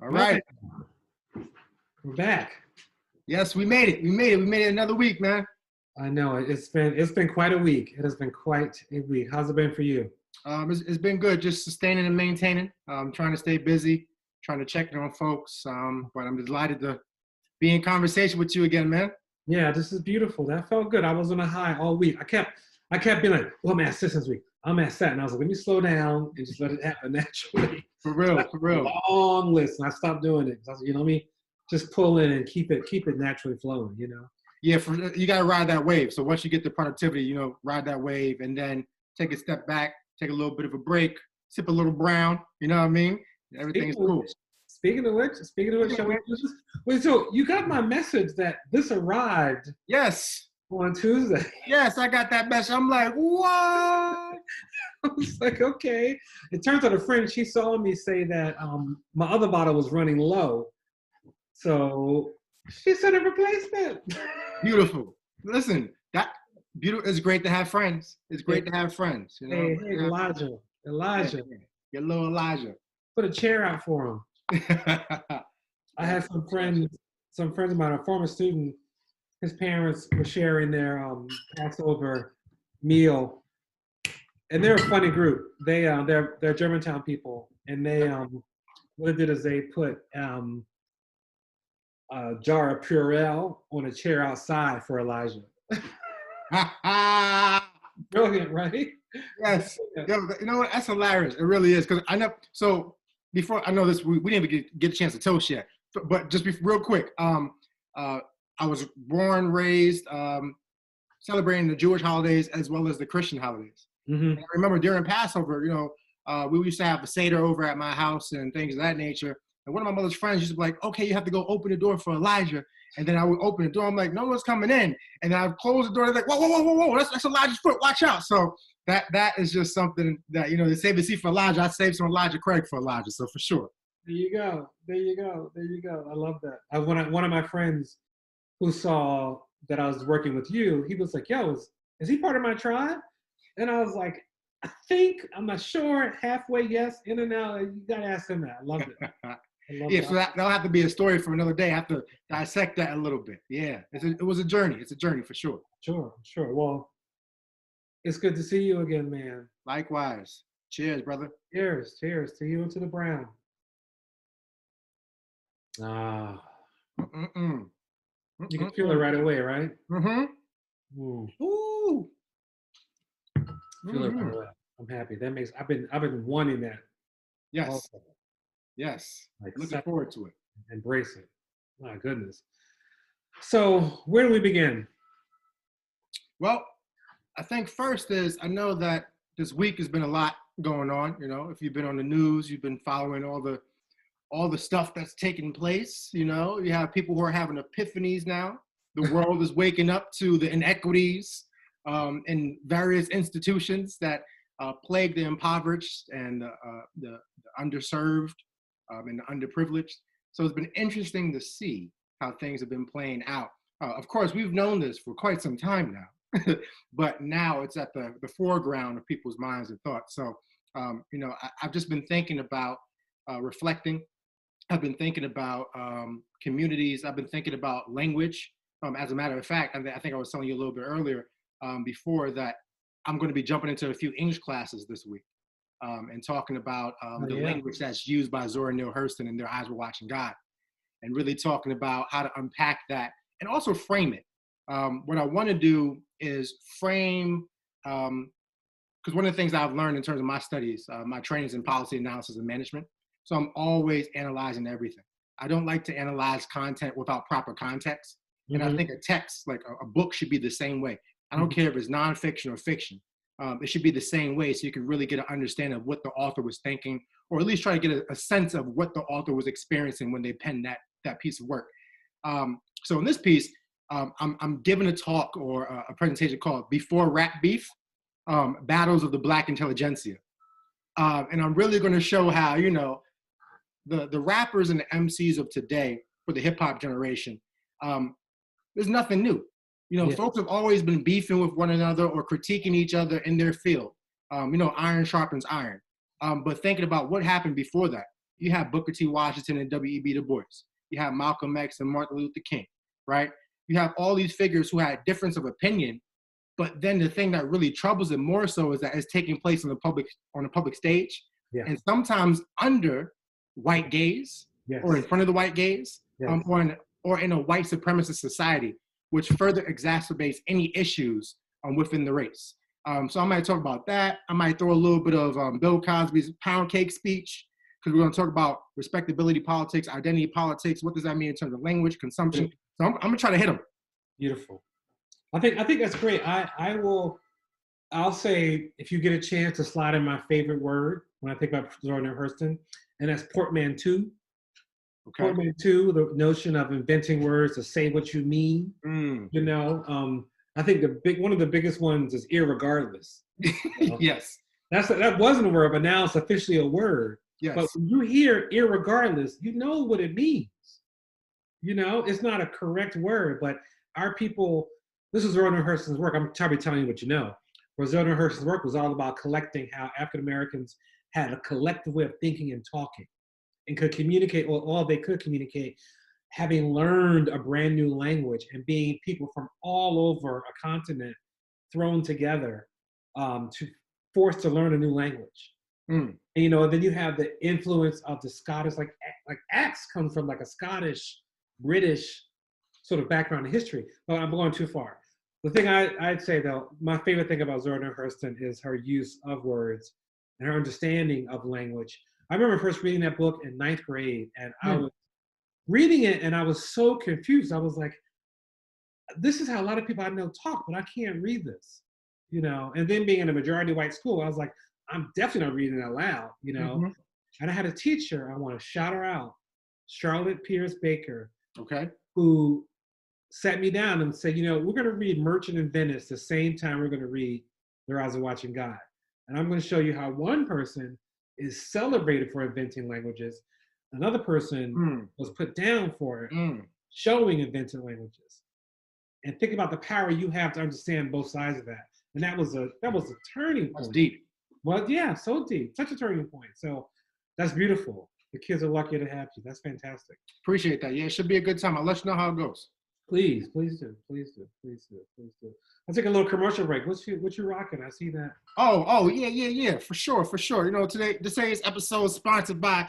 All All right. right, we're back. Yes, we made it. We made it. We made it another week, man. I know it's been quite a week. It has been quite a week. How's it been for you? It's been good, just sustaining and maintaining. Trying to stay busy, trying to check in on folks. But I'm delighted to be in conversation with you again, man. Yeah, this is beautiful. That felt good. I was on a high all week. I kept being like, well, I'm asked this week. I'm asked that. And I was like, let me slow down and just let it happen naturally. For So I real, had for a real. long list and I stopped doing it. I was, you know what I mean? Just pull in and keep it naturally flowing, you know? Yeah, you gotta ride that wave. So once you get the productivity, ride that wave and then take a step back, take a little bit of a break, sip a little brown. You know what I mean? Everything Speaking is of cool. which, speaking of which, shall we do this? Wait, so you got my message that this arrived Yes, on Tuesday. yes, I got that message. I'm like, what? I was like, okay. It turns out a friend, she saw me say that my other bottle was running low. So she sent a replacement. Beautiful. Listen, that beautiful. It's great to have friends. It's Hey, great to have friends. hey, Elijah. Yeah, Elijah. your little Elijah. Put a chair out for him. I had some friends of mine, a former student, his parents were sharing their Passover meal. And they're a funny group. They're Germantown people. And what they did is they put a jar of Purell on a chair outside for Elijah. Brilliant, right? Yes. Yo, you know what? That's hilarious. It really is. Because I know, so before I know this, we didn't even get a chance to toast yet. But just real quick, I was born, raised, celebrating the Jewish holidays as well as the Christian holidays. Mm-hmm. And I remember during Passover, we used to have a Seder over at my house and things of that nature. And one of my mother's friends used to be like, okay, you have to go open the door for Elijah. And then I would open the door. I'm like, no one's coming in. And then I would close the door. They're like, whoa, whoa, whoa, whoa, whoa. That's Elijah's foot. Watch out. So that is just something that, they save the seat for Elijah. I saved some Elijah Craig for Elijah. So for sure. There you go. There you go. There you go. I love that. One of my friends who saw that I was working with you, he was like, yo, is he part of my tribe? And I was like, I'm not sure, halfway yes, in and out. You got to ask him that. I loved it. Yeah, so that'll have to be a story for another day. I have to dissect that a little bit. Yeah, it was a journey. It's a journey for sure. Sure. Well, it's good to see you again, man. Likewise. Cheers, brother. Cheers to you and to the brown. Ah, Mm-mm. you can feel it right away, right? Mm-hmm. Ooh, Ooh. feel it right away. I'm happy. I've been wanting that. Yes. Also. Yes. Like Looking forward to it. Embrace it. My goodness. So where do we begin? Well, I think first is I know that this week has been a lot going on. If you've been on the news, you've been following all the stuff that's taking place. You have people who are having epiphanies now. The world is waking up to the inequities in various institutions that plague the impoverished and the underserved and the underprivileged. So it's been interesting to see how things have been playing out. Of course, we've known this for quite some time now, but now it's at the foreground of people's minds and thoughts. So, I've just been thinking about reflecting. I've been thinking about communities. I've been thinking about language. As a matter of fact, I think I was telling you a little bit earlier before that I'm going to be jumping into a few English classes this week and talking about the language that's used by Zora Neale Hurston in Their Eyes Were Watching God, and really talking about how to unpack that and also frame it. What I want to do is frame, because one of the things I've learned in terms of my studies, my training is in policy analysis and management. So I'm always analyzing everything. I don't like to analyze content without proper context. And I think a text, like a book, should be the same way. I don't care if it's nonfiction or fiction. It should be the same way so you can really get an understanding of what the author was thinking, or at least try to get a sense of what the author was experiencing when they penned that piece of work. So in this piece, I'm giving a talk or a presentation called Before Rap Beef, Battles of the Black Intelligentsia. And I'm really going to show how, the rappers and the MCs of today for the hip hop generation, there's nothing new. Folks have always been beefing with one another or critiquing each other in their field. Iron sharpens iron. But thinking about what happened before that, You have Booker T. Washington and W.E.B. Du Bois. You have Malcolm X and Martin Luther King, right? You have all these figures who had difference of opinion, but then the thing that really troubles it more so is that it's taking place on the public stage, Yeah. and sometimes under white gaze, Yes. or in front of the white gaze, Yes. or in a white supremacist society, which further exacerbates any issues within the race. So I might talk about that. I might throw a little bit of Bill Cosby's pound cake speech, because we're going to talk about respectability politics, identity politics. What does that mean in terms of language, consumption? So I'm going to try to hit them. Beautiful. I think that's great. I'll say, if you get a chance, to slide in my favorite word when I think about Zora Neale Hurston, and that's portmanteau. Okay. Portmanteau, the notion of inventing words to say what you mean. You know, I think one of the biggest ones is irregardless. Yes. That wasn't a word, but now it's officially a word. Yes. But when you hear irregardless, you know what it means. You know, it's not a correct word, but our people, this is Zora Neale Hurston's work. I'm probably telling you what you know. Where Zora Neale Hurston's work was all about collecting how African Americans had a collective way of thinking and talking, and could communicate, or all they could communicate, having learned a brand new language and being people from all over a continent thrown together to forced to learn a new language. And, you know, then you have the influence of the Scottish, like Axe comes from like a Scottish, British sort of background in history. But I'm going too far. The thing I'd say, though, my favorite thing about Zora Neale Hurston is her use of words and her understanding of language. I remember first reading that book in 9th grade, and I was reading it, and I was so confused. I was like, this is how a lot of people I know talk, but I can't read this, you know? And then being in a majority white school, I was like, I'm definitely not reading it out loud, you know? And I had a teacher, I want to shout her out, Charlotte Pierce Baker, who sat me down and said, you know, we're going to read Merchant of Venice the same time we're going to read Their Eyes Are Watching God. And I'm going to show you how one person is celebrated for inventing languages. Another person was put down for it, showing invented languages. And think about the power you have to understand both sides of that. And that was a turning point. That's deep. Well, yeah, so deep. Such a turning point. So that's beautiful. The kids are lucky to have you. That's fantastic. Appreciate that. Yeah, it should be a good time. I'll let you know how it goes. Please do. I'll take a little commercial break. What you rocking? I see that. Oh, yeah. For sure. You know, today's episode is sponsored by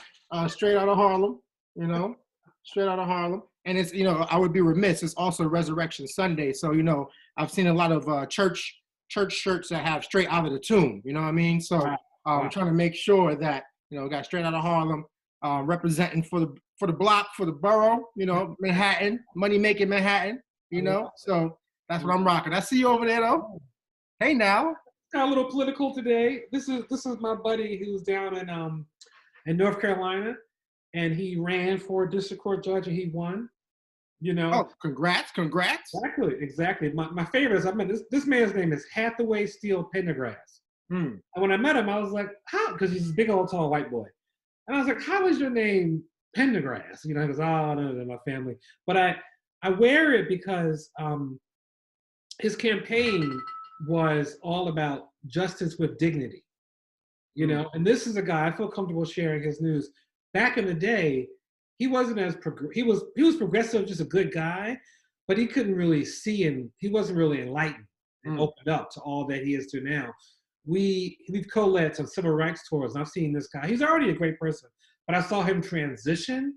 Straight Outta Harlem. You know, Straight Outta Harlem. And it's, you know, I would be remiss. It's also Resurrection Sunday. So, you know, I've seen a lot of church shirts that have Straight Out of the Tomb. You know what I mean? So I'm trying to make sure that, you know, we got Straight Outta Harlem representing for the block, for the borough, you know, Manhattan, money making Manhattan, you know. So that's what I'm rocking. I see you over there though. Hey now. Got a little political today. This is my buddy who's down in North Carolina, and he ran for a district court judge and he won. You know. Oh, congrats. Exactly. My favorite is, I met this man's name is Hathaway Steele Pendergrass. And when I met him, I was like, how? Because he's a big old tall white boy. And I was like, how is your name Pendergrass? You know, he goes, oh, no, my family. But I wear it because his campaign was all about justice with dignity. You know, and this is a guy, I feel comfortable sharing his news. Back in the day, he wasn't as he was progressive, just a good guy, but he couldn't really see, and he wasn't really enlightened and opened up to all that he is to now. We've co-led some civil rights tours, and I've seen this guy. He's already a great person, but I saw him transition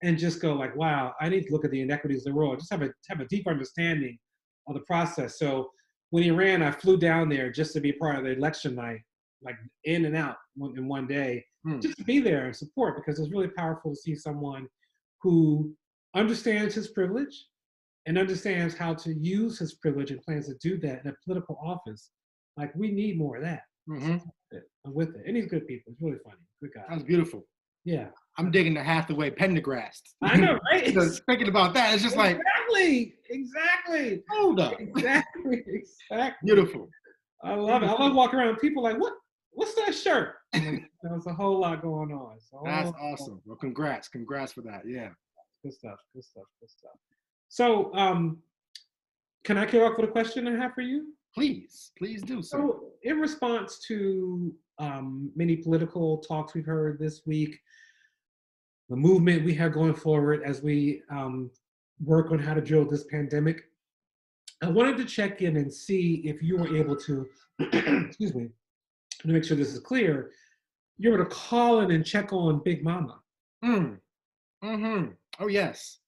and just go like, wow, I need to look at the inequities of the world, just have a deep understanding of the process. So when he ran, I flew down there just to be part of the election night, like in and out in one day, just to be there and support, because it's really powerful to see someone who understands his privilege and understands how to use his privilege and plans to do that in a political office. Like, we need more of that. I'm with it. And he's good people. He's really funny. Good guy. That's beautiful. Yeah. I'm digging the Hathaway Pendergrass. I know, right? Just thinking about that, it's just exactly. Hold up. Exactly. Beautiful. I love it. I love walking around. People like, what's that shirt? There's a whole lot going on. That's awesome. Well, congrats for that. Yeah. Good stuff. So, can I kick off with a question I have for you? Please do so. So, in response to many political talks we've heard this week, the movement we have going forward as we work on how to deal with this pandemic. I wanted to check in and see if you were able to, excuse me, to make sure this is clear, you were to call in and check on Big Mama. Mm. Mm-hmm. Oh yes.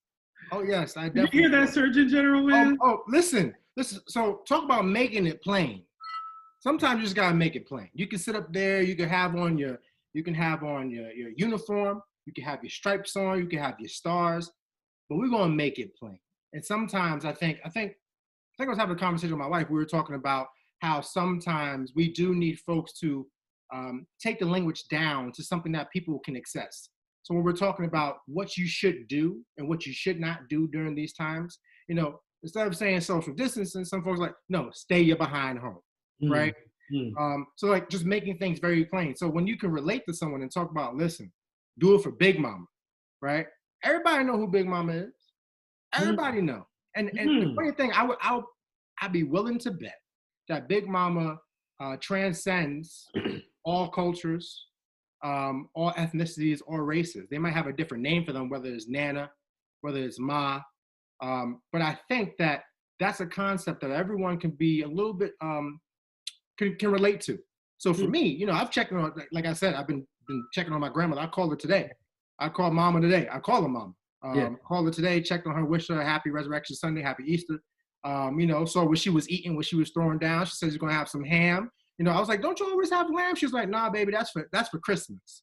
Oh yes. I Did you definitely. hear that, Surgeon General, man? Listen. So talk about making it plain. Sometimes you just gotta make it plain. You can sit up there. You can have on your your uniform. You can have your stripes on. You can have your stars. But we're gonna make it plain. And sometimes I was having a conversation with my wife. We were talking about how sometimes we do need folks to take the language down to something that people can access. So when we're talking about what you should do and what you should not do during these times, instead of saying social distancing, some folks are like, no, stay your behind home, Mm, right? mm, So like just making things very plain. So when you can relate to someone and talk about, listen, do it for Big Mama, right? Everybody know who Big Mama is. mm, Everybody know. And the mm. funny thing, I'd be willing to bet that Big Mama transcends all cultures, all ethnicities, or races. They might have a different name for them, whether it's Nana, whether it's Ma. But I think that that's a concept that everyone can be a little bit can relate to. So for me, I've checked on, like I said, I've been checking on my grandmother. I called her today. I called Mama today. I call her Mama. Yeah. Called her today, checked on her, wished her a happy Resurrection Sunday, happy Easter. So what she was eating, what she was throwing down. She said she's gonna have some ham. I was like, don't you always have lamb? She was like, nah, baby, that's for Christmas.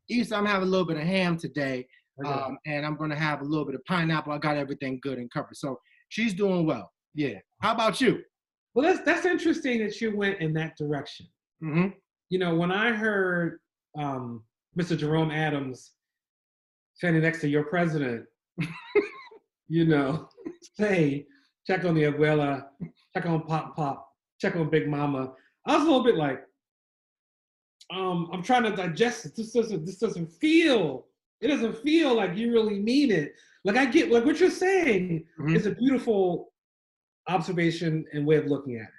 Easter, I'm having a little bit of ham today, and I'm gonna have a little bit of pineapple. I got everything good and covered. So she's doing well. Yeah. How about you? Well, that's interesting that you went in that direction. Mm-hmm. When I heard Mr. Jerome Adams standing next to your president, say, check on the abuela, check on Pop, check on Big Mama. I was a little bit like, I'm trying to digest it. This doesn't feel, it doesn't feel like you really mean it. Like I get, like what you're saying is a beautiful observation and way of looking at it.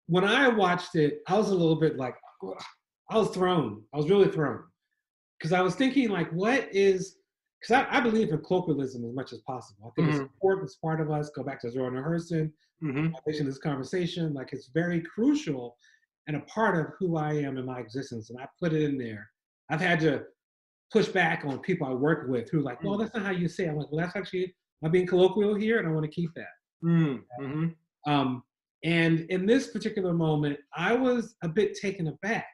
When I watched it, I was a little bit like, I was thrown. I was really thrown. Because I was thinking like, because I believe in colloquialism as much as possible. I think it's important, it's part of us. Go back to Zora Neale Hurston, this conversation, like it's very crucial and a part of who I am in my existence. And I put it in there. I've had to push back on people I work with who are like, well, that's not how you say it. I'm like, well, that's actually, I'm being colloquial here and I want to keep that. And in this particular moment, I was a bit taken aback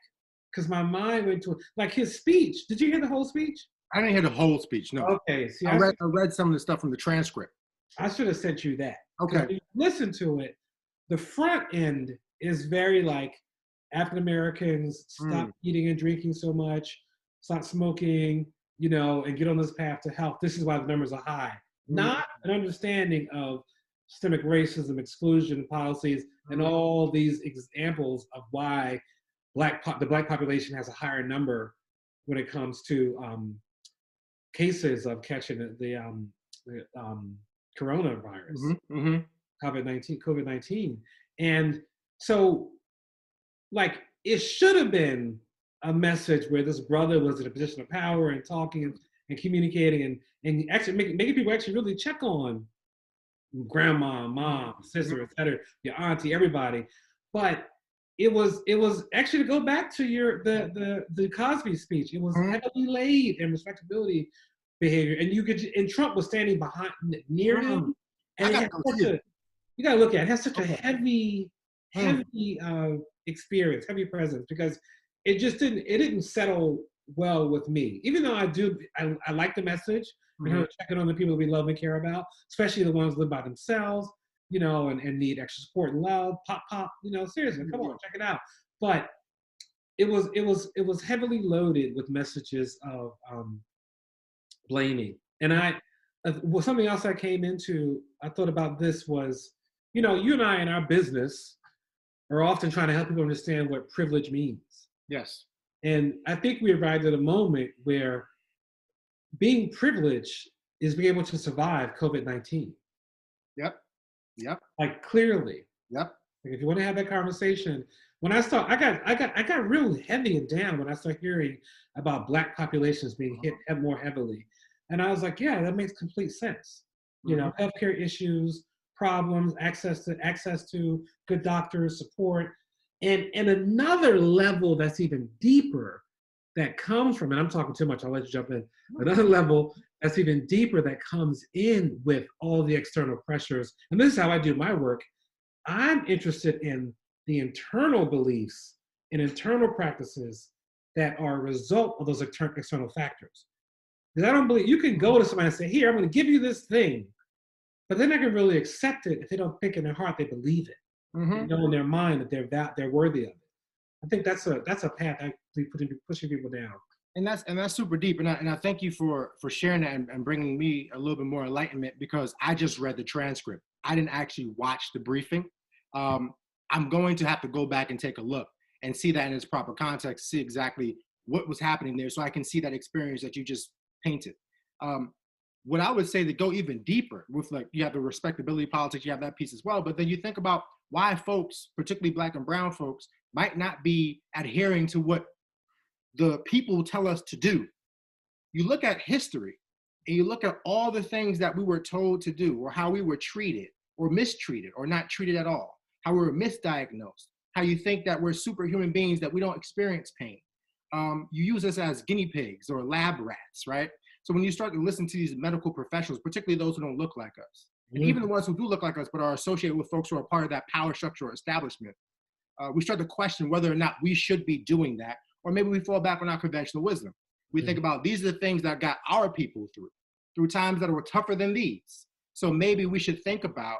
because my mind went to like his speech. Did you hear the whole speech? I didn't hear the whole speech. No. Okay. See, I read some of the stuff from the transcript. I should have sent you that. Okay. When you listen to it, the front end is very like African Americans stop eating and drinking so much, stop smoking, and get on this path to health. This is why the numbers are high. Not an understanding of systemic racism, exclusion policies, and all these examples of why the Black population has a higher number when it comes to cases of catching the coronavirus, COVID-19. And so, like, it should have been a message where this brother was in a position of power and talking and communicating and actually making people actually really check on grandma, mom, sister, etc., your auntie, everybody. But it was actually, to go back to the Cosby speech, it was heavily laid in respectability behavior, and Trump was standing near him, and you gotta look at it. It has such a heavy experience, heavy presence, because it didn't settle well with me. Even though I like the message, checking on the people that we love and care about, especially the ones who live by themselves, and need extra support and love. Pop, seriously, come on, check it out. But it was heavily loaded with messages of blaming. And something else I came into, I thought about this was, you and I in our business are often trying to help people understand what privilege means. Yes. And I think we arrived at a moment where being privileged is being able to survive COVID-19. Yep. Like clearly. Yep. Like if you want to have that conversation, when I got real heavy and down when I started hearing about Black populations being hit more heavily, and I was like, yeah, that makes complete sense. You know, healthcare issues, problems, access to good doctors, support, and another level that's even deeper that comes from, and I'm talking too much, I'll let you jump in. Another level that's even deeper that comes in with all the external pressures. And this is how I do my work. I'm interested in the internal beliefs and internal practices that are a result of those external factors. Because I don't believe you can go to somebody and say, here, I'm going to give you this thing, but they're not going to really accept it if they don't think in their heart they believe it. They know in their mind that they're worthy of it. I think that's a path actually pushing people down. And that's super deep. And I thank you for sharing that and bringing me a little bit more enlightenment, because I just read the transcript. I didn't actually watch the briefing. I'm going to have to go back and take a look and see that in its proper context, see exactly what was happening there, so I can see that experience that you just painted. What I would say to go even deeper with, like, you have the respectability politics, you have that piece as well, but then you think about why folks, particularly Black and brown folks, might not be adhering to what the people tell us to do. You look at history and you look at all the things that we were told to do, or how we were treated or mistreated or not treated at all, how we were misdiagnosed, how you think that we're superhuman beings, that we don't experience pain. You use us as guinea pigs or lab rats, right? So when you start to listen to these medical professionals, particularly those who don't look like us, and even the ones who do look like us but are associated with folks who are part of that power structure or establishment, we start to question whether or not we should be doing that, or maybe we fall back on our conventional wisdom. We think about, these are the things that got our people through times that were tougher than these. So maybe we should think about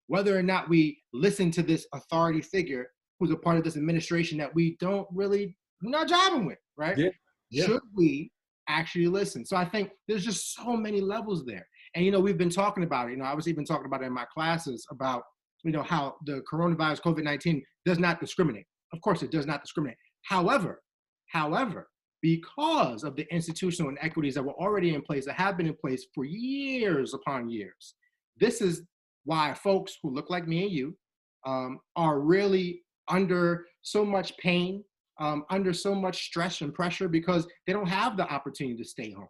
whether or not we listen to this authority figure who's a part of this administration that we don't really, we're not jiving with, right? Yeah. Should we actually listen? So I think there's just so many levels there. And, we've been talking about it. I was even talking about it in my classes about, how the coronavirus, COVID-19, does not discriminate. Of course, it does not discriminate. However, because of the institutional inequities that were already in place, that have been in place for years upon years, this is why folks who look like me and you are really under so much pain, under so much stress and pressure, because they don't have the opportunity to stay home.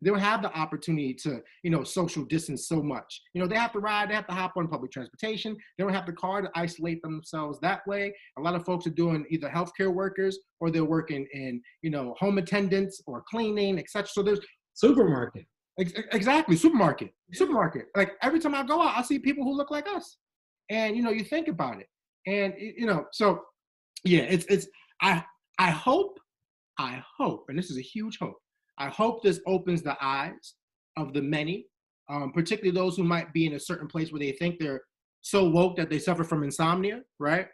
They don't have the opportunity to, social distance so much. They have to ride, they have to hop on public transportation. They don't have the car to isolate themselves that way. A lot of folks are doing either healthcare workers, or they're working in, home attendants or cleaning, etc. So there's supermarket. Exactly, supermarket. Like, every time I go out, I see people who look like us, and you think about it, and so yeah, I hope, and this is a huge hope, I hope this opens the eyes of the many, particularly those who might be in a certain place where they think they're so woke that they suffer from insomnia, right?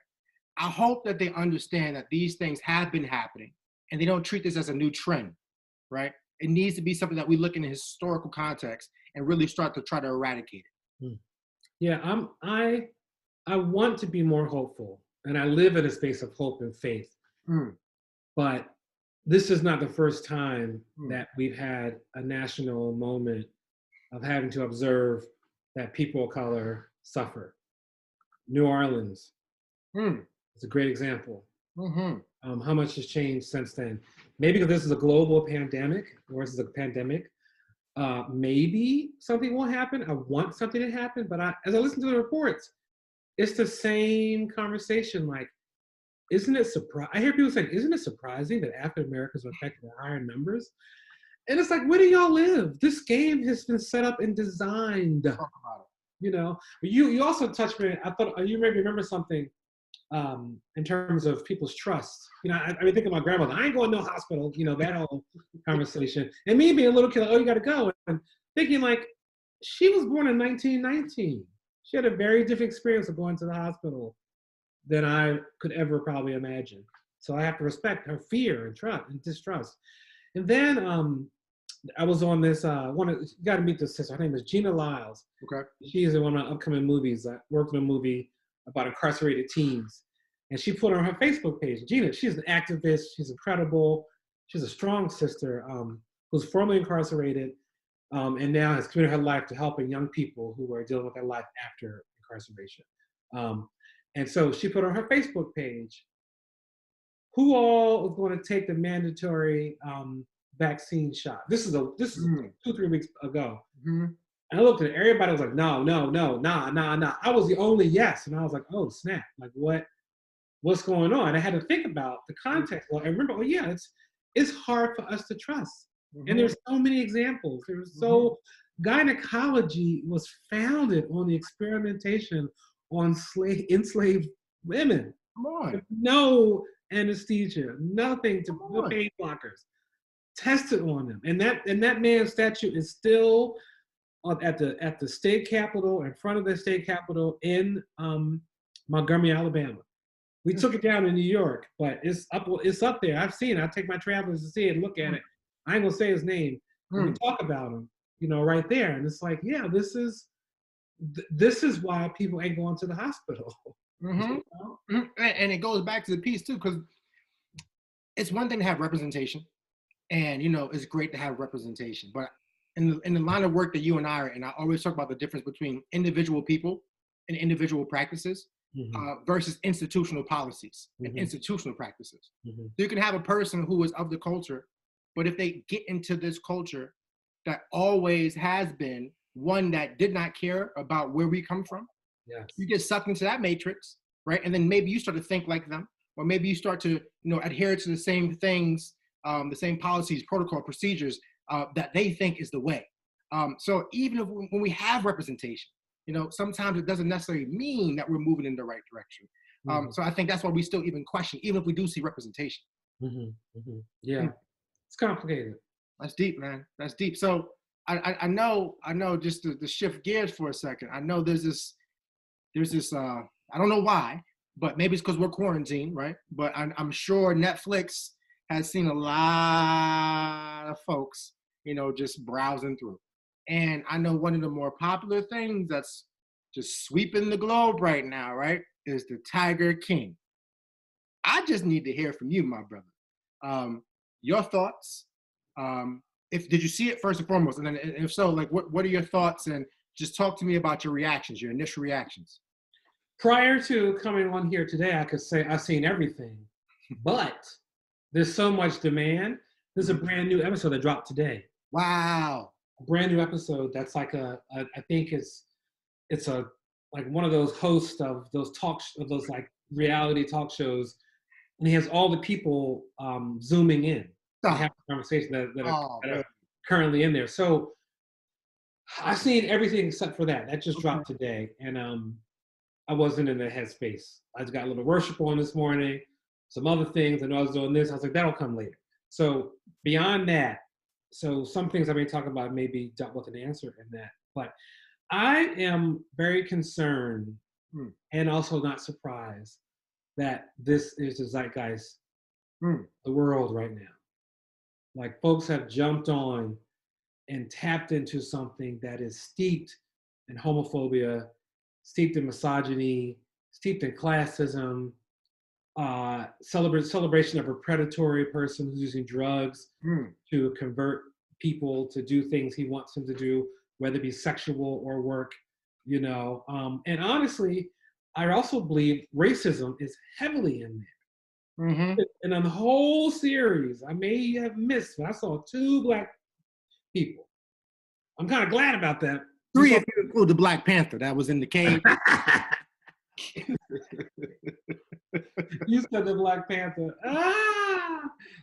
I hope that they understand that these things have been happening, and they don't treat this as a new trend, right? It needs to be something that we look in a historical context and really start to try to eradicate it. Yeah, I want to be more hopeful, and I live in a space of hope and faith. But this is not the first time that we've had a national moment of having to observe that people of color suffer. New Orleans is a great example. How much has changed since then? Maybe because this is a global pandemic, or this is a pandemic, maybe something will happen. I want something to happen, but as I listen to the reports, it's the same conversation. Like, isn't it I hear people saying, isn't it surprising that African Americans are affected in higher numbers? And it's like, where do y'all live? This game has been set up and designed. You also touched me. I thought you maybe remember something in terms of people's trust. I think of my grandmother. I ain't going to no hospital. That whole conversation. And me being a little kid, like, oh, you got to go. And thinking, like, she was born in 1919. She had a very different experience of going to the hospital than I could ever probably imagine. So I have to respect her fear and trust and distrust. And then I was on this, you got to meet this sister. Her name is Gina Lyles. Okay. She's in one of my upcoming movies. I worked on a movie about incarcerated teens. And she put on her Facebook page, Gina, she's an activist. She's incredible. She's a strong sister who's formerly incarcerated and now has committed her life to helping young people who are dealing with their life after incarceration. And so she put on her Facebook page, who all is going to take the mandatory vaccine shot? This is 2-3 weeks ago. Mm-hmm. And I looked at it, everybody was like, no, no, no, nah. I was the only yes. And I was like, oh, snap. Like, what's going on? I had to think about the context. Well, and remember, it's hard for us to trust. Mm-hmm. And there's so many examples. Gynecology was founded on the experimentation on enslaved women. Come on. With no anesthesia, nothing to no pain blockers. Tested on them. And that man's statue is still at the state capitol, in front of the state capitol in Montgomery, Alabama. We took it down in New York, but it's up there. I've seen it. I take my travelers to see it and look at it. I ain't gonna say his name. But we talk about him, right there. And it's like, yeah, this is why people ain't going to the hospital. Mm-hmm. And it goes back to the piece too, because it's one thing to have representation, and it's great to have representation. But in the line of work that you and I are in, I always talk about the difference between individual people and individual practices versus institutional policies and institutional practices. So you can have a person who is of the culture, but if they get into this culture that always has been one that did not care about where we come from, you get sucked into that matrix, right? And then maybe you start to think like them, or maybe you start to adhere to the same things, the same policies, protocol, procedures that they think is the way. So even when we have representation, sometimes it doesn't necessarily mean that we're moving in the right direction. So I think that's why we still even question, even if we do see representation. Yeah, it's complicated. That's deep, man. That's deep. So I know just to shift gears for a second, I know there's this I don't know why, but maybe it's because we're quarantined, right? But I'm sure Netflix has seen a lot of folks, just browsing through. And I know one of the more popular things that's just sweeping the globe right now, right, is the Tiger King. I just need to hear from you, my brother. Your thoughts. Did you see it first and foremost? And then if so, like what are your thoughts? And just talk to me about your reactions, your initial reactions. Prior to coming on here today, I could say I've seen everything, but there's so much demand. There's a brand new episode that dropped today. Wow. A brand new episode that's like I think it's like one of those hosts of those like reality talk shows, and he has all the people zooming in to have a conversation that are currently in there. So I've seen everything except for that. That just dropped today, and I wasn't in the headspace. I just got a little worship on this morning, some other things. I know I was doing this. I was like, that'll come later. So beyond that, so some things I may talk about maybe dealt with an answer in that. But I am very concerned and also not surprised that this is the zeitgeist, the world right now. Like folks have jumped on and tapped into something that is steeped in homophobia, steeped in misogyny, steeped in classism, celebration of a predatory person who's using drugs to convert people to do things he wants them to do, whether it be sexual or work, And honestly, I also believe racism is heavily in there. And on the whole series, I may have missed, but I saw 2 Black people. I'm kind of glad about that. 3 if you include the Black Panther that was in the cave. You said the Black Panther.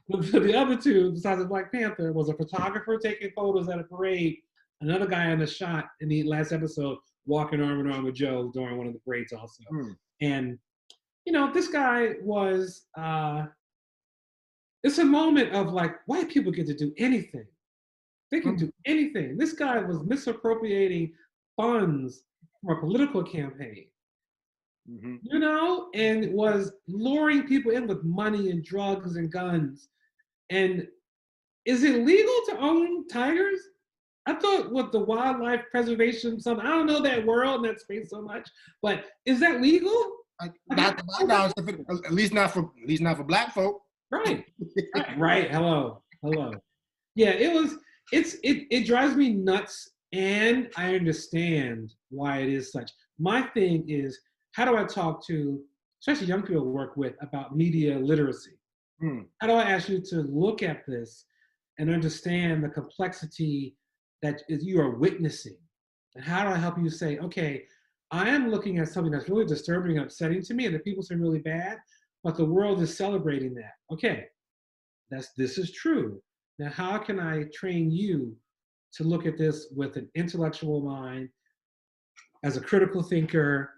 The other 2, besides the Black Panther, was a photographer taking photos at a parade, another guy in the shot in the last episode walking arm in arm with Joe during one of the parades also. And, this guy was, it's a moment of like, white people get to do anything. They can do anything. This guy was misappropriating funds from a political campaign. And was luring people in with money and drugs and guns. And is it legal to own tigers? I thought with the wildlife preservation, I don't know that world and that space so much, but is that legal? Not to my knowledge, at least not for Black folk. Right. Right. Hello. Yeah, it drives me nuts, and I understand why it is such. My thing is, how do I talk to, especially young people I work with, about media literacy? Hmm. How do I ask you to look at this and understand the complexity that you are witnessing? And how do I help you say, okay, I am looking at something that's really disturbing and upsetting to me, and the people seem really bad, but the world is celebrating that. Okay, this is true. Now, how can I train you to look at this with an intellectual mind, as a critical thinker,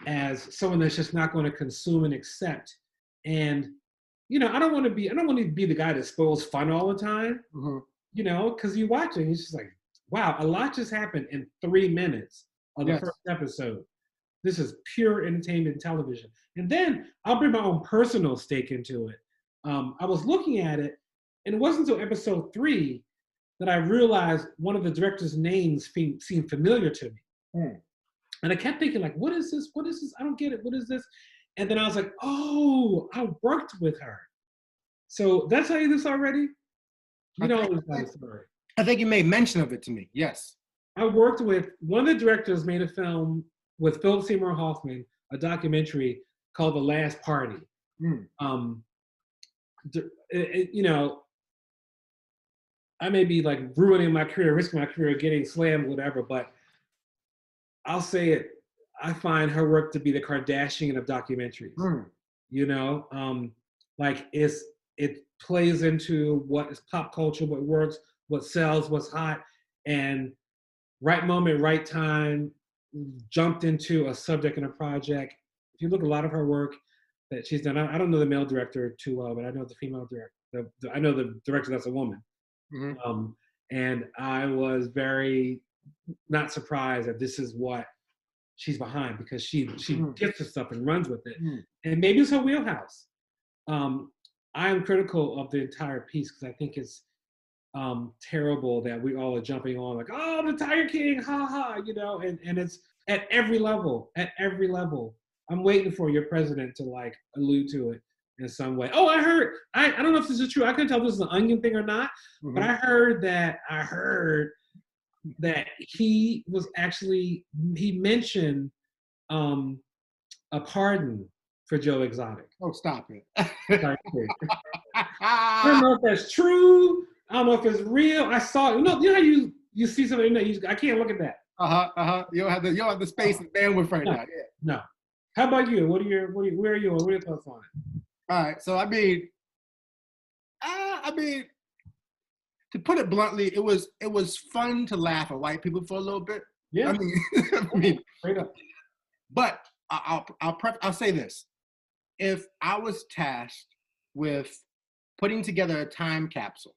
as someone that's just not going to consume and accept? And I don't want to be the guy that spoils fun all the time. Mm-hmm. Because you watch it, and it's just like, wow, a lot just happened in 3 minutes of the Yes. first episode. This is pure entertainment television. And then I'll bring my own personal stake into it. I was looking at it, and it wasn't until episode 3 that I realized one of the director's names seemed familiar to me. Mm. And I kept thinking, like, what is this? What is this? I don't get it. What is this? And then I was like, oh, I worked with her. So that's how you do this already? You know the story. I think you made mention of it to me. Yes. I worked with one of the directors, made a film with Philip Seymour Hoffman, a documentary called The Last Party. Mm. I may be like ruining my career, risking my career, getting slammed, whatever, but I'll say it. I find her work to be the Kardashian of documentaries. Mm. Like it plays into what is pop culture, what works, what sells, what's hot, and right moment, right time, jumped into a subject in a project. If you look at a lot of her work that she's done, I don't know the male director too well, but I know the female director. I know the director that's a woman. Mm-hmm. And I was very not surprised that this is what she's behind, because she gets the stuff and runs with it. And maybe it's her wheelhouse. I am critical of the entire piece because I think it's terrible that we all are jumping on like, oh, the Tiger King, ha ha, and it's at every level. I'm waiting for your president to like allude to it in some way. Oh, I heard, I don't know if this is true. I couldn't tell if this is an Onion thing or not, but I heard that he mentioned a pardon for Joe Exotic. Oh, stop it. I don't know if that's true. I don't know if it's real. I saw it. You know how you see something that I can't look at that. You don't have the space and bandwidth right now. Yeah. No. How about you? Where are you? What are your thoughts on it? All right. So I mean, to put it bluntly, it was fun to laugh at white people for a little bit. Yeah. I mean, straight up. But I'll say this: if I was tasked with putting together a time capsule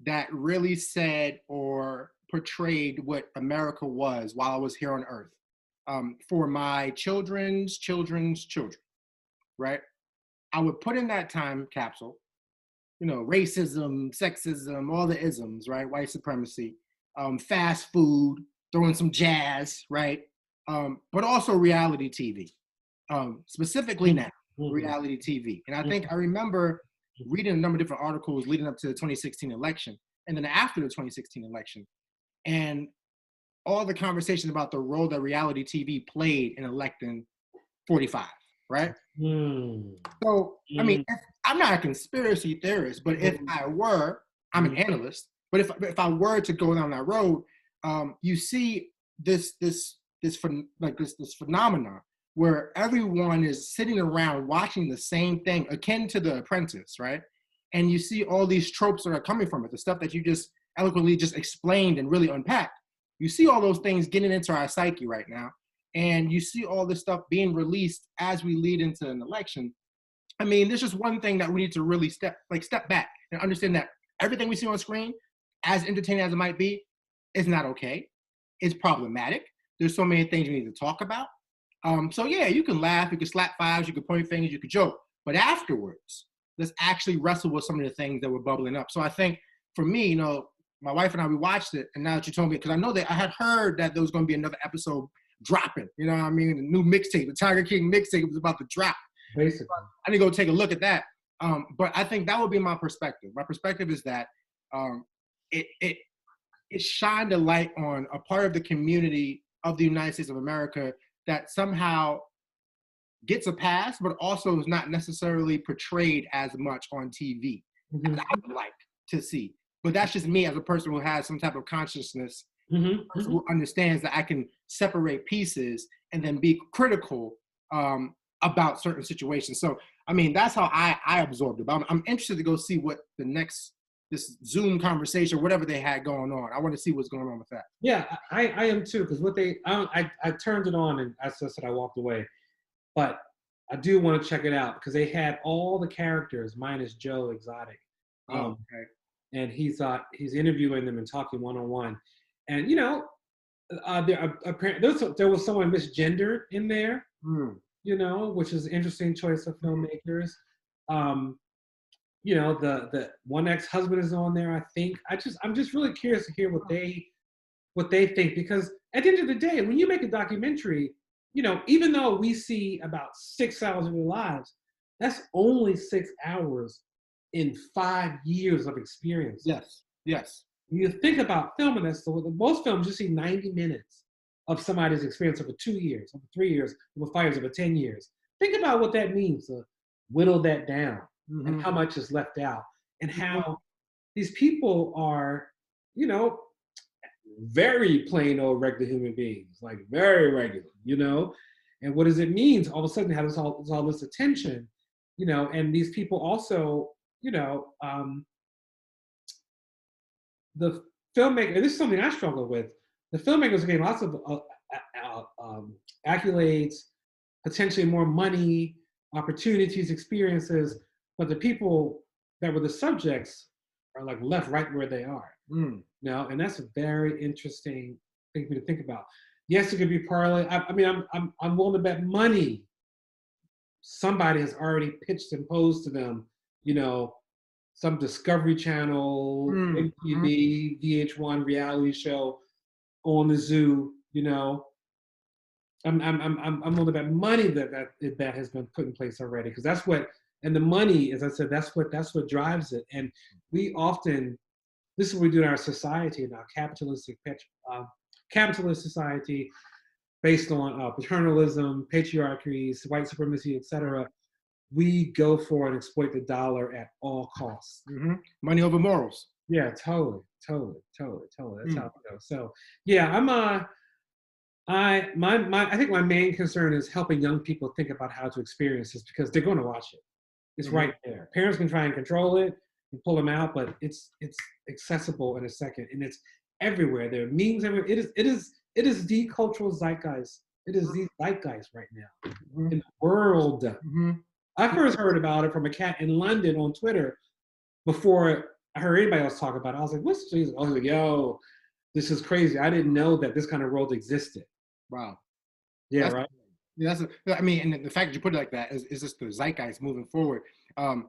that really said or portrayed what America was while I was here on Earth, for my children's children's children, right? I would put in that time capsule, racism, sexism, all the isms, right? White supremacy, fast food, throwing some jazz, right? But also reality TV, specifically now, reality TV. And I think I remember reading a number of different articles leading up to the 2016 election, and then after the 2016 election, and all the conversation about the role that reality TV played in electing 45, right? So, I mean, I'm not a conspiracy theorist, but if I were, I'm an analyst, but if I were to go down that road, you see this phenomenon where everyone is sitting around watching the same thing, akin to The Apprentice, right? And you see all these tropes that are coming from it, the stuff that you just eloquently just explained and really unpacked. You see all those things getting into our psyche right now, and you see all this stuff being released as we lead into an election. I mean, there's just one thing that we need to really step back and understand that everything we see on screen, as entertaining as it might be, is not okay. It's problematic. There's so many things we need to talk about. So yeah, you can laugh, you can slap fives, you can point fingers, you can joke, but afterwards, let's actually wrestle with some of the things that were bubbling up. So I think for me, my wife and I, we watched it, and now that you told me, because I know that I had heard that there was going to be another episode dropping, you know what I mean? The new mixtape, the Tiger King mixtape was about to drop. Basically. I need to go take a look at that. But I think that would be my perspective. My perspective is that it shined a light on a part of the community of the United States of America that somehow gets a pass, but also is not necessarily portrayed as much on TV as I would like to see. But that's just me as a person who has some type of consciousness, who understands that I can separate pieces and then be critical about certain situations. So, I mean, that's how I absorbed it. But I'm interested to go see what this Zoom conversation, whatever they had going on. I want to see what's going on with that. Yeah, I am too, because I turned it on and as I said, I walked away. But I do want to check it out because they had all the characters minus Joe Exotic. Okay. And he's interviewing them and talking one-on-one. And there was someone misgendered in there, which is an interesting choice of filmmakers. The one ex-husband is on there, I think. I'm just really curious to hear what they think, because at the end of the day, when you make a documentary, even though we see about 6 hours of their lives, that's only 6 hours in 5 years of experience. Yes. You think about filming this, so with most films, you see 90 minutes of somebody's experience over 2 years, over 3 years, over 5 years, over 10 years. Think about what that means to whittle that down and how much is left out and how these people are, very plain old regular human beings, like very regular, and what does it mean all of a sudden have all this attention, and these people also, the filmmaker, and this is something I struggle with, the filmmakers are getting lots of accolades, potentially more money, opportunities, experiences, but the people that were the subjects are like left right where they are. And that's a very interesting thing for me to think about. Yes, it could be partly. I'm willing to bet money somebody has already pitched and posed to them, some Discovery Channel, MTV, VH1 reality show on the zoo. I'm willing to bet money that has been put in place already, because that's what. And the money, as I said, that's what drives it. And we often, this is what we do in our society, in our capitalist society, based on paternalism, patriarchy, white supremacy, etc. We go for and exploit the dollar at all costs. Money over morals. Yeah, totally. That's how it goes. So, yeah, I think my main concern is helping young people think about how to experience this, because they're going to watch it. It's right there. Parents can try and control it and pull them out, but it's accessible in a second, and it's everywhere. There are memes everywhere. It is the cultural zeitgeist. It is the zeitgeist right now in the world. I first heard about it from a cat in London on Twitter before I heard anybody else talk about it. I was like, "What's Jesus?" I was like, "Yo, this is crazy. I didn't know that this kind of world existed." Wow. Yeah, right. Yeah, and the fact that you put it like that is just the zeitgeist moving forward. I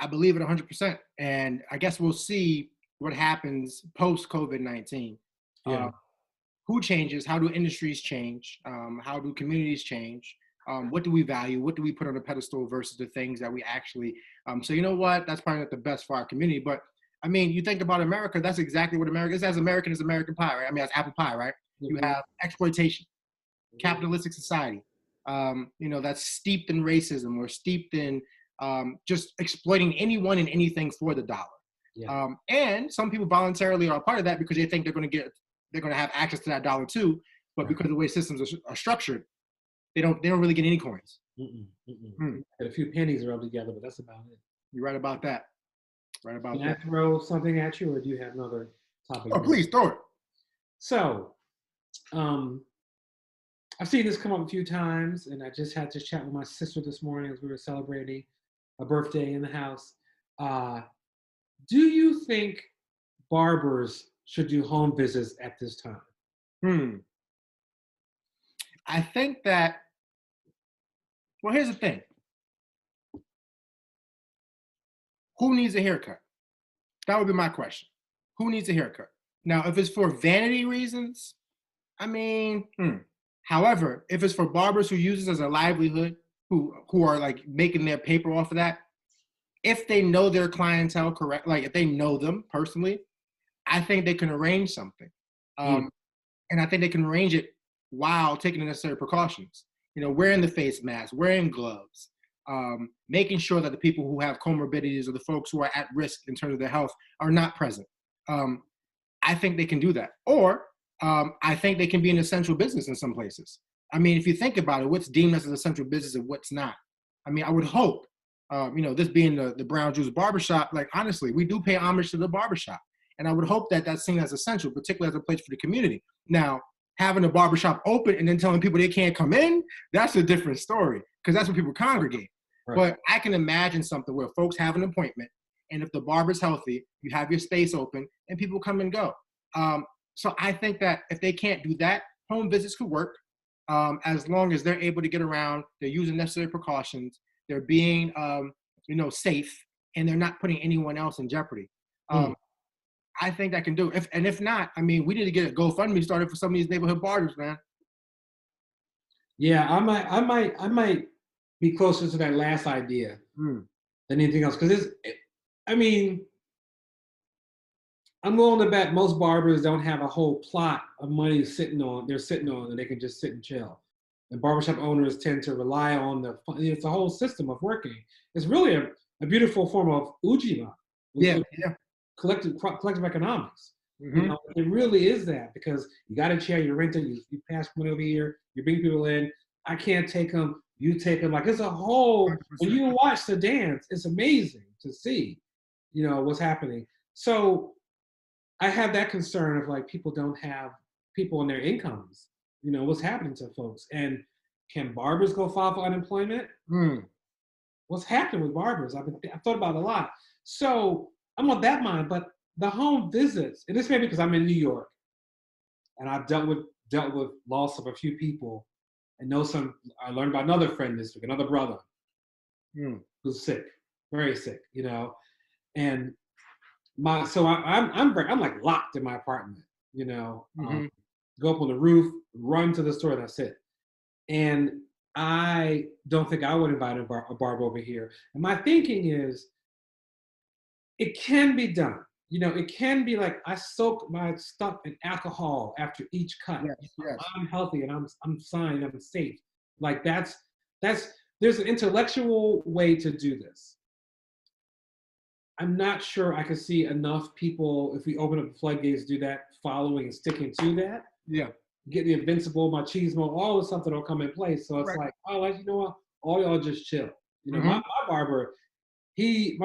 believe it 100%, and I guess we'll see what happens post COVID-19. Who changes? How do industries change? How do communities change? What do we value? What do we put on a pedestal versus the things that we actually? So you know what? That's probably not the best for our community, but I mean, you think about America. That's exactly what America is. As American as American pie, right? I mean, as apple pie, right? You have exploitation. Capitalistic society, that's steeped in racism or steeped in just exploiting anyone and anything for the dollar. And some people voluntarily are a part of that because they think they're going to have access to that dollar too. But because of the way systems are structured, they don't really get any coins. Get a few pennies rubbed together, but that's about it. You're right about that. Can I throw something at you, or do you have another topic? Oh, please throw it. So, I've seen this come up a few times, and I just had to chat with my sister this morning as we were celebrating a birthday in the house. Do you think barbers should do home visits at this time? I think that, well, here's the thing. Who needs a haircut? That would be my question. Who needs a haircut? Now, if it's for vanity reasons, I mean, However, if it's for barbers who use this as a livelihood, who are like making their paper off of that, if they know their clientele correct, like if they know them personally, I think they can arrange something. And I think they can arrange it while taking the necessary precautions. wearing the face mask, wearing gloves, making sure that the people who have comorbidities or the folks who are at risk in terms of their health are not present. I think they can do that. Or I think they can be an essential business in some places. I mean, if you think about it, what's deemed as an essential business and what's not? I mean, I would hope, this being the Brown Juice Barbershop, like, honestly, we do pay homage to the barbershop. And I would hope that that's seen as essential, particularly as a place for the community. Now, having a barbershop open and then telling people they can't come in, that's a different story, because that's when people congregate. Right. But I can imagine something where folks have an appointment, and if the barber's healthy, you have your space open and people come and go. So I think that if they can't do that, home visits could work, as long as they're able to get around, they're using necessary precautions, they're being, safe, and they're not putting anyone else in jeopardy. I think that can do it. If not, I mean, we need to get a GoFundMe started for some of these neighborhood barbers, man. Yeah, I might be closer to that last idea than anything else, because I'm willing to bet most barbers don't have a whole plot of money sitting on, and they can just sit and chill. And barbershop owners tend to rely on it's a whole system of working. It's really a beautiful form of ujima. Yeah. Collective economics. It really is that, because you got a chair, you rent it, you pass one over here, you bring people in. I can't take them, you take them. Like, it's a whole, 100%. When you watch the dance, it's amazing to see, what's happening. So I have that concern of, like, people don't have people in their incomes, what's happening to folks. And can barbers go file for unemployment? What's happening with barbers? I've thought about it a lot. So I'm on that mind, but the home visits, and this may be because I'm in New York, and I've dealt with loss of a few people, and I learned about another friend this week, another brother who's sick, very sick, and I'm like locked in my apartment, go up on the roof, run to the store, that's it. And I don't think I would invite a barber over here. And my thinking is, it can be done. It can be like, I soak my stuff in alcohol after each cut. Yes. I'm healthy and I'm fine, I'm safe. Like, there's an intellectual way to do this. I'm not sure I could see enough people, if we open up the floodgates, do that, following and sticking to that. Yeah. Get the invincible, machismo, all the stuff that'll come in place. So it's like, you know what? All y'all just chill. My barber, he's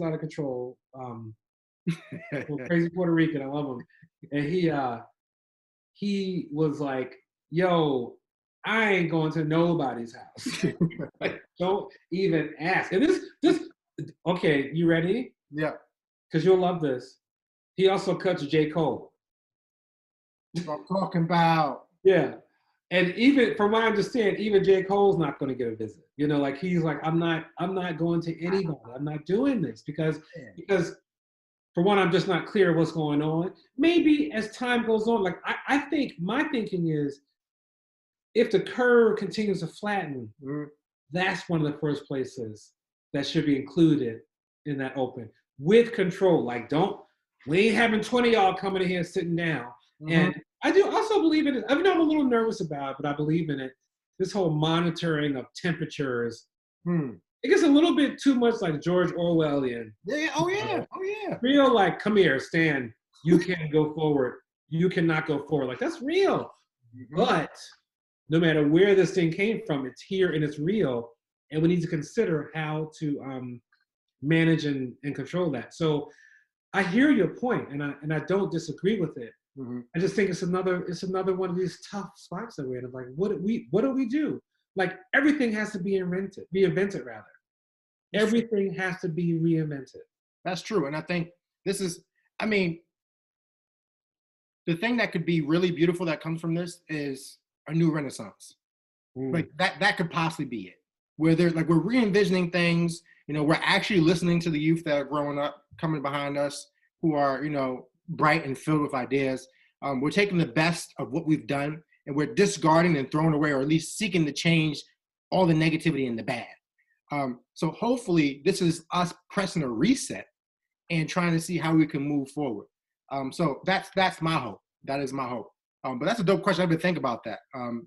out of control. Crazy Puerto Rican, I love him. And he was like, yo, I ain't going to nobody's house. Like, don't even ask. And this, okay, you ready? Yeah. Because you'll love this. He also cuts J. Cole. That's what I'm talking about. Yeah. And even from what I understand, even J. Cole's not going to get a visit. Like, he's like, I'm not going to anybody. I'm not doing this because for one, I'm just not clear what's going on. Maybe as time goes on, like, I think my thinking is, if the curve continues to flatten, that's one of the first places that should be included in that open with control. Like, we ain't having 20 y'all coming in here sitting down. And I do also believe in it. I mean, I'm a little nervous about it, but I believe in it. This whole monitoring of temperatures. It gets a little bit too much like George Orwellian. Yeah. Oh yeah. Real, like, come here, stand. You can't go forward. You cannot go forward. Like, that's real. But no matter where this thing came from, it's here and it's real. And we need to consider how to manage and control that. So I hear your point, and I don't disagree with it. I just think it's another one of these tough spots that we're in. Of like, what do we do? Like, everything has to be reinvented rather. Everything has to be reinvented. That's true. And I think this is, the thing that could be really beautiful that comes from this is a new renaissance. Like, that could possibly be it. Where we're re-envisioning things, we're actually listening to the youth that are growing up, coming behind us, who are, bright and filled with ideas. We're taking the best of what we've done, and we're discarding and throwing away, or at least seeking to change all the negativity and the bad. So hopefully this is us pressing a reset and trying to see how we can move forward. So that's my hope. That is my hope. But that's a dope question. I've been thinking about that.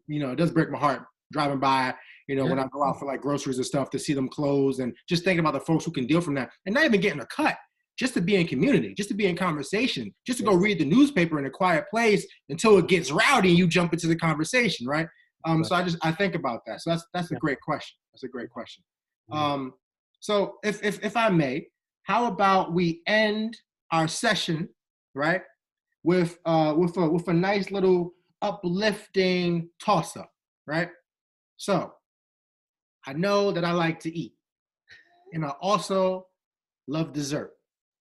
It does break my heart driving by, when I go out for like groceries and stuff, to see them closed, and just thinking about the folks who can deal from that, and not even getting a cut, just to be in community, just to be in conversation, just to go read the newspaper in a quiet place until it gets rowdy and you jump into the conversation, right? So I think about that. So that's a great question. That's a great question. So if I may, how about we end our session, right, with a nice little uplifting toss up, right? So I know that I like to eat, and I also love dessert,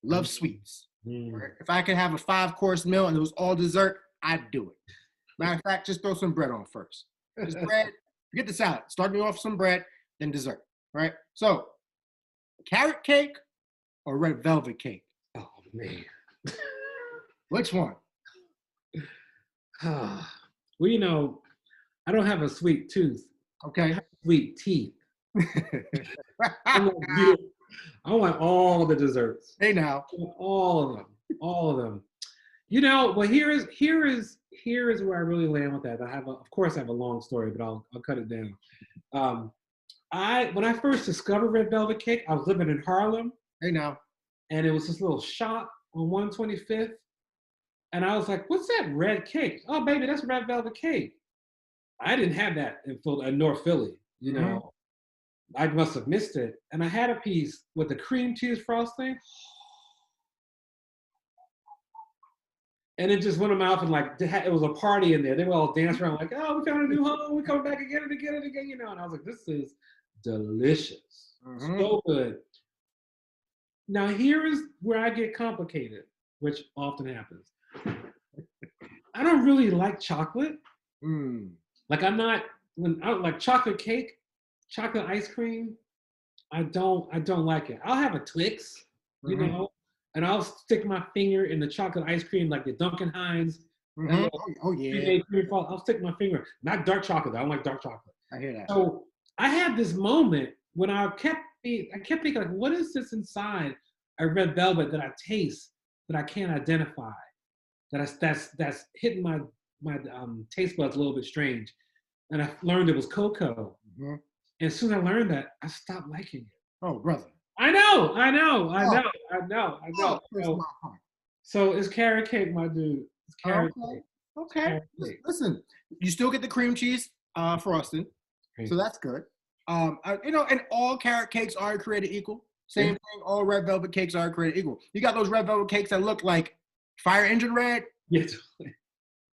love sweets. Right? If I could have a 5-course meal and it was all dessert, I'd do it. Matter of fact, just throw some bread on first. Just bread, forget the salad. Start me off with some bread, then dessert, right? So, carrot cake or red velvet cake? Oh, man. Which one? Well, I don't have a sweet tooth. Okay. I have sweet teeth. I want all the desserts. Hey now. All of them. Well, here is where I really land with that. Of course I have a long story, but I'll cut it down. When I first discovered red velvet cake, I was living in Harlem. Hey now. And it was this little shop on 125th. And I was like, what's that red cake? Oh, baby, that's red velvet cake. I didn't have that in North Philly, I must have missed it. And I had a piece with the cream cheese frosting. And it just went in my mouth, and it was a party in there. They were all dancing around like, oh, we're coming to New Home. We're coming back again and again and again, And I was like, this is delicious. So good. Now, here is where I get complicated, which often happens. I don't really like chocolate. Like I like chocolate cake, chocolate ice cream. I don't like it. I'll have a Twix, and I'll stick my finger in the chocolate ice cream, like the Duncan Hines. Oh yeah. I'll stick my finger. Not dark chocolate. I don't like dark chocolate. I hear that. So I had this moment when I kept thinking, like, what is this inside a red velvet that I taste that I can't identify? That's hitting my taste buds a little bit strange. And I learned it was cocoa. And as soon as I learned that, I stopped liking it. Oh, brother. I know. So it's carrot cake, my dude. It's carrot cake. Okay. Carrot cake. Listen, you still get the cream cheese frosting, so that's good. And all carrot cakes are created equal. Same thing. All red velvet cakes are created equal. You got those red velvet cakes that look like fire engine red. Yes.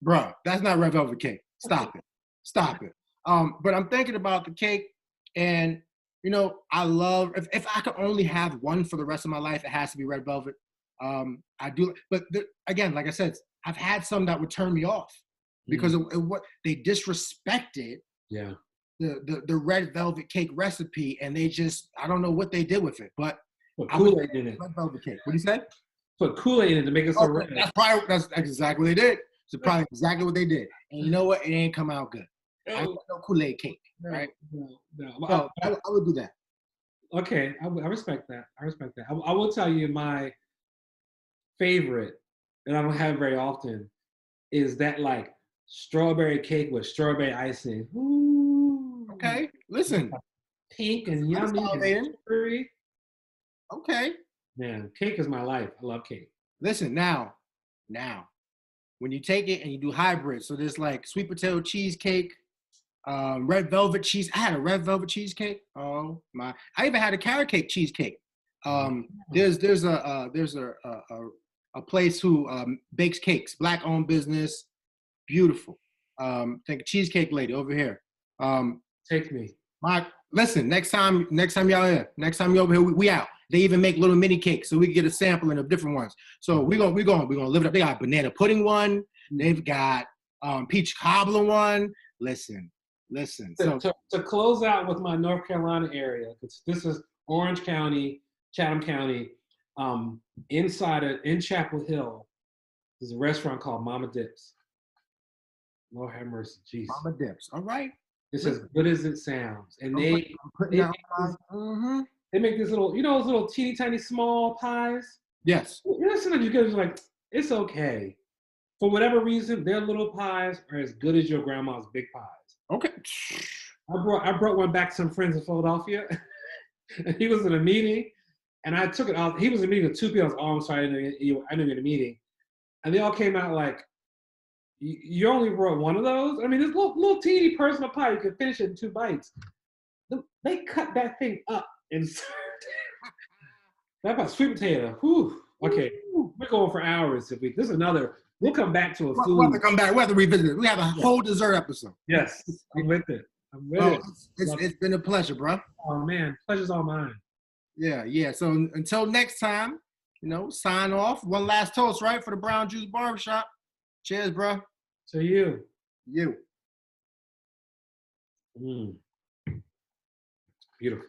Bro, that's not red velvet cake. Stop it. But I'm thinking about the cake, and I love, if I could only have one for the rest of my life, it has to be red velvet. I do, but again, like I said, I've had some that would turn me off because of what they disrespected. Yeah. The red velvet cake recipe, and I don't know what they did with it, but put Kool-Aid in it. Red velvet cake. What do you say? Put Kool-Aid in it to make it so red. That's exactly what they did. It's probably exactly what they did. And you know what? It ain't come out good. I want no Kool-Aid cake, right? No. So I would do that. Okay, I respect that. I will tell you my favorite, and I don't have it very often, is that like strawberry cake with strawberry icing. Ooh. Okay, listen. Pink and yummy and sugary. Okay. Man, cake is my life. I love cake. Listen, now, when you take it and you do hybrids, so there's like sweet potato cheesecake, red velvet cheese. I had a red velvet cheesecake. Oh my! I even had a carrot cake cheesecake. There's a place who bakes cakes, black-owned business, beautiful. Think cheesecake lady over here. Take me. Listen, next time y'all here, next time you over here, we out. They even make little mini cakes, so we can get a sampling of different ones. So we're gonna live it up. They got banana pudding one. They've got peach cobbler one. Listen. So to close out with my North Carolina area, because this is Orange County, Chatham County, in Chapel Hill, there's a restaurant called Mama Dips. Lord have mercy, jeez. Mama Dips. All right. It's as good as it sounds, and they make this little, those little teeny tiny small pies. Yes. Sometimes you guys are like, it's okay. For whatever reason, their little pies are as good as your grandma's big pies. Okay. I brought one back to some friends in Philadelphia, and he was in a meeting, and I took it out. He was in a meeting with two people. I was, oh, I'm sorry, I didn't know you're in a meeting, and they all came out like, you only brought one of those? I mean, this little teeny personal pie, you could finish it in 2 bites. They cut that thing up and that about sweet potato. Whew. Okay, we're going for hours. If this is another, we'll come back to a food. We'll have to come back. We'll have to revisit it. We have a whole dessert episode. Yes, I'm with it. I'm with it. It's been a pleasure, bro. Oh man, pleasure's all mine. Yeah. So until next time, sign off. One last toast, right, for the Brown Juice Barbershop. Cheers, bro. To you. You. Beautiful.